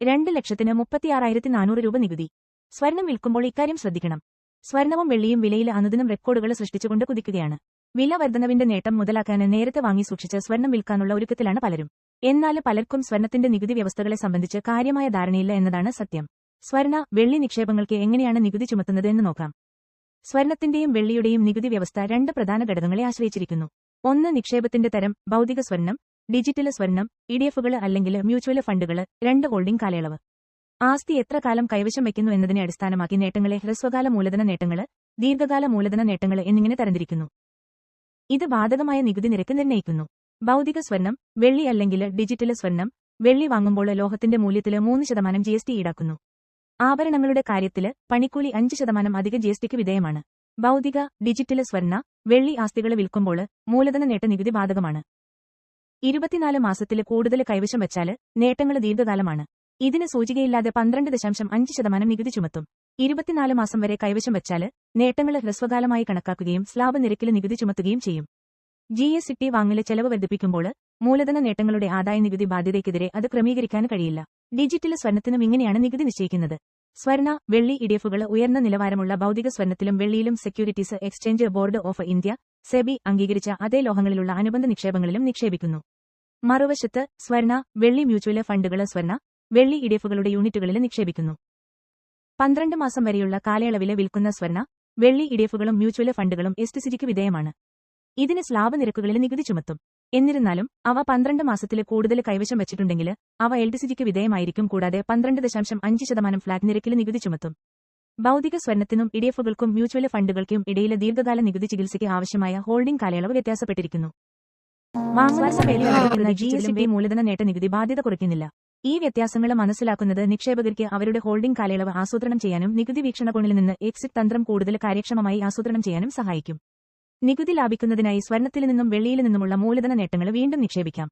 2,36,400 രൂപ നികുതി. സ്വർണം വിൽക്കുമ്പോൾ ഇക്കാര്യം ശ്രദ്ധിക്കണം. സ്വർണവും വെള്ളിയും വിലയിൽ അനുദിനം റെക്കോർഡുകൾ സൃഷ്ടിച്ചുകൊണ്ട് കുതിക്കുകയാണ്. വില വർധനവിന്റെ നേട്ടം മുതലാക്കാൻ നേരത്തെ വാങ്ങി സൂക്ഷിച്ച് സ്വർണം വിൽക്കാനുള്ള ഒരുക്കത്തിലാണ് പലരും. എന്നാൽ പലർക്കും സ്വർണത്തിന്റെ നികുതി വ്യവസ്ഥകളെ സംബന്ധിച്ച് കാര്യമായ ധാരണയില്ല എന്നതാണ് സത്യം. സ്വർണ, വെള്ളി നിക്ഷേപങ്ങൾക്ക് എങ്ങനെയാണ് നികുതി ചുമത്തുന്നത് എന്ന് നോക്കാം. സ്വർണത്തിന്റെയും വെള്ളിയുടെയും നികുതി വ്യവസ്ഥ രണ്ട് പ്രധാന ഘടകങ്ങളെ ആശ്രയിച്ചിരിക്കുന്നു. ഒന്ന്, നിക്ഷേപത്തിന്റെ തരം, ഭൗതിക സ്വർണം, ഡിജിറ്റൽ സ്വർണം, ഇഡിഎഫുകൾ അല്ലെങ്കിൽ മ്യൂച്വൽ ഫണ്ടുകൾ. രണ്ട്, ഹോൾഡിംഗ് കാലയളവ്. ആസ്തി എത്ര കാലം കൈവശം വയ്ക്കുന്നു എന്നതിനെ അടിസ്ഥാനമാക്കി നേട്ടങ്ങളെ ഹ്രസ്വകാല മൂലധന നേട്ടങ്ങൾ, ദീർഘകാല മൂലധന നേട്ടങ്ങൾ എന്നിങ്ങനെ തരംതിരിക്കുന്നു. ഇത് ബാധകമായ നികുതി നിരക്ക് നിർണ്ണയിക്കുന്നു. ഭൗതിക സ്വർണം, വെള്ളി അല്ലെങ്കിൽ ഡിജിറ്റൽ സ്വർണം. വെള്ളി വാങ്ങുമ്പോൾ ലോഹത്തിന്റെ മൂല്യത്തിൽ 3% GST ഈടാക്കുന്നു. ആഭരണങ്ങളുടെ കാര്യത്തിൽ പണിക്കൂലി 5% അധിക GSTക്ക് വിധേയമാണ്. ഭൗതിക, ഡിജിറ്റൽ സ്വർണ്ണ, വെള്ളി ആസ്തികൾ വിൽക്കുമ്പോൾ മൂലധന നേട്ട നികുതി ബാധകമാണ്. 24 മാസത്തിൽ കൂടുതൽ കൈവശം വച്ചാൽ നേട്ടങ്ങൾ ദീർഘകാലമാണ്. ഇതിന് സൂചികയില്ലാതെ 12.5% നികുതി ചുമത്തും. 24 മാസം വരെ കൈവശം വച്ചാൽ നേട്ടങ്ങൾ ഹ്രസ്വകാലമായി കണക്കാക്കുകയും സ്ലാബ് നിരക്കിൽ നികുതി ചുമത്തുകയും ചെയ്യും. GST വാങ്ങല് ചെലവ് വർദ്ധിപ്പിക്കുമ്പോൾ മൂലധന നേട്ടങ്ങളുടെ ആദായ നികുതി ബാധ്യതയ്ക്കെതിരെ അത് ക്രമീകരിക്കാൻ കഴിയില്ല. ഡിജിറ്റൽ സ്വർണത്തിനും ഇങ്ങനെയാണ് നികുതി നിശ്ചയിക്കുന്നത്. സ്വർണ, വെള്ളി ഇഡിഎഫുകൾ ഉയർന്ന നിലവാരമുള്ള ഭൗതിക സ്വർണത്തിലും വെള്ളിയിലും securities exchange board of India SEBI അംഗീകരിച്ച അതേ ലോഹങ്ങളിലുള്ള അനുബന്ധ നിക്ഷേപങ്ങളിലും നിക്ഷേപിക്കുന്നു. മറുവശത്ത് സ്വർണ, വെള്ളി മ്യൂച്വൽ ഫണ്ടുകൾ സ്വർണ, വെള്ളി ഇഡിഎഫുകളുടെ യൂണിറ്റുകളിൽ നിക്ഷേപിക്കുന്നു. 12 മാസം വരെയുള്ള കാലയളവിൽ വിൽക്കുന്ന സ്വർണ, വെള്ളി ഇഡിഎഫുകളും മ്യൂച്വൽ ഫണ്ടുകളും STCക്ക് വിധേയമാണ്. ഇതിന് സ്ലാബ് നിരക്കുകളിൽ നികുതി ചുമത്തും. എന്നിരുന്നാലും അവ 12 മാസത്തിൽ കൂടുതൽ കൈവശം വച്ചിട്ടുണ്ടെങ്കിൽ അവ LTCക്ക് വിധേയമായിരിക്കും. കൂടാതെ 12.5% ഫ്ലാറ്റ് നിരക്കിൽ നികുതി ചുമത്തും. ഭൗതിക സ്വർണത്തിനും ഇഡിഎഫുകൾക്കും മ്യൂച്വൽ ഫണ്ടുകൾക്കും ഇടയിലെ ദീർഘകാല നികുതി ചികിത്സയ്ക്ക് ആവശ്യമായ ഹോൾഡിംഗ് കാലയളവ് വ്യത്യാസപ്പെട്ടിരിക്കുന്നു. വാങ്ങുന്ന പേരിൽ നടക്കുന്ന GST മൂലധന നേട്ട നികുതി ബാധ്യത കുറയ്ക്കുന്നില്ല. ഈ വ്യത്യാസങ്ങൾ മനസ്സിലാക്കുന്നത് നിക്ഷേപകർക്ക് അവരുടെ ഹോൾഡിംഗ് കാലയളവ് ആസൂത്രണം ചെയ്യാനും നികുതി വീക്ഷണകോണിൽ നിന്ന് എക്സിറ്റ് തന്ത്രം കൂടുതൽ കാര്യക്ഷമമായി ആസൂത്രണം ചെയ്യാനും സഹായിക്കും. നികുതി ലാഭിക്കുന്നതിനായി സ്വർണത്തിൽ നിന്നും വെള്ളിയിൽ നിന്നുമുള്ള മൂലധന നേട്ടങ്ങൾ വീണ്ടും നിക്ഷേപിക്കാം.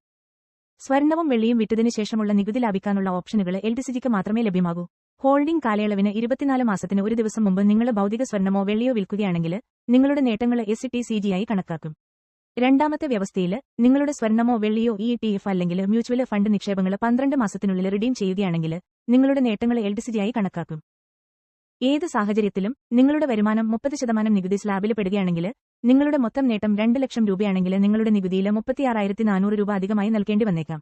സ്വർണവും വെള്ളിയും വിറ്റതിനു ശേഷമുള്ള നികുതി ലാഭിക്കാനുള്ള ഓപ്ഷനുകൾ LTCക്ക് മാത്രമേ ലഭ്യമാകൂ. ഹോൾഡിംഗ് കാലയളവിന് 24 മാസത്തിന് ഒരു ദിവസം മുമ്പ് നിങ്ങൾ ഭൗതിക സ്വർണമോ വെള്ളിയോ വിൽക്കുകയാണെങ്കിൽ നിങ്ങളുടെ നേട്ടങ്ങൾ STCGയായി കണക്കാക്കും. രണ്ടാമത്തെ വ്യവസ്ഥയിൽ നിങ്ങളുടെ സ്വർണമോ വെള്ളിയോ ETF അല്ലെങ്കിൽ മ്യൂച്വൽ ഫണ്ട് നിക്ഷേപങ്ങൾ 12 മാസത്തിനുള്ളിൽ റിഡീം ചെയ്യുകയാണെങ്കിൽ നിങ്ങളുടെ നേട്ടങ്ങൾ LTCയായി കണക്കാക്കും. ഏത് സാഹചര്യത്തിലും നിങ്ങളുടെ വരുമാനം 30% നികുതി സ്ലാബിൽ പെടുകയാണെങ്കിൽ നിങ്ങളുടെ മൊത്തം നേട്ടം 2 ലക്ഷം രൂപയാണെങ്കിൽ നിങ്ങളുടെ നികുതിയിൽ 36,400 രൂപ അധികമായി നൽകേണ്ടി വന്നേക്കാം.